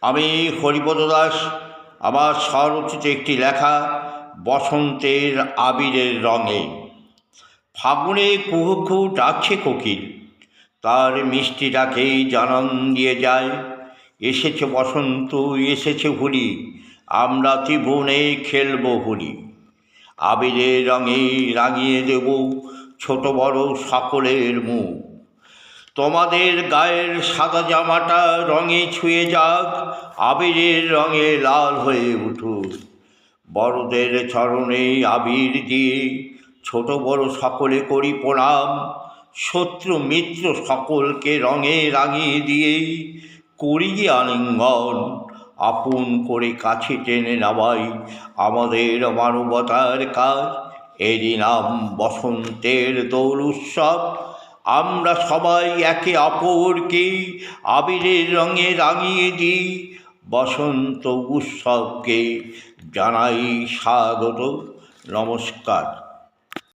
আমি হরিপদ দাস। আমার স্বরচিত একটি লেখা বসন্তের আবিরের রঙে। ফাগুনে কুহু কুহু ডাকছে কোকিল, তার মিষ্টি ডাকেই জানান দিয়ে যায়, এসেছে বসন্ত, এসেছে হোলি, আমরা ত্রিভুবনে খেলব হোলি। আবিরের রঙে রাঙিয়ে দেব ছোট বড় সকলের মুখ। তোমাদের গায়ের সাদা জামাটা রঙে ছুঁয়ে যাক, আবিরের রঙে লাল হয়ে উঠুক। বড়দের চরণে আবির দিয়ে ছোট বড় সকলে করি প্রণাম। শত্রু মিত্র সকলকে রঙে রাঙিয়ে দিয়ে করি আলিঙ্গন। আপন করে কাছে টেনে নেওয়াই আমাদের মানবতার কাজ। এরই নাম বসন্তের দোল উৎসব। আমরা সবাই একে অপরকে আবিরের রঙে রাঙিয়ে দিই। বসন্ত উৎসবকে জানাই স্বাগত, নমস্কার।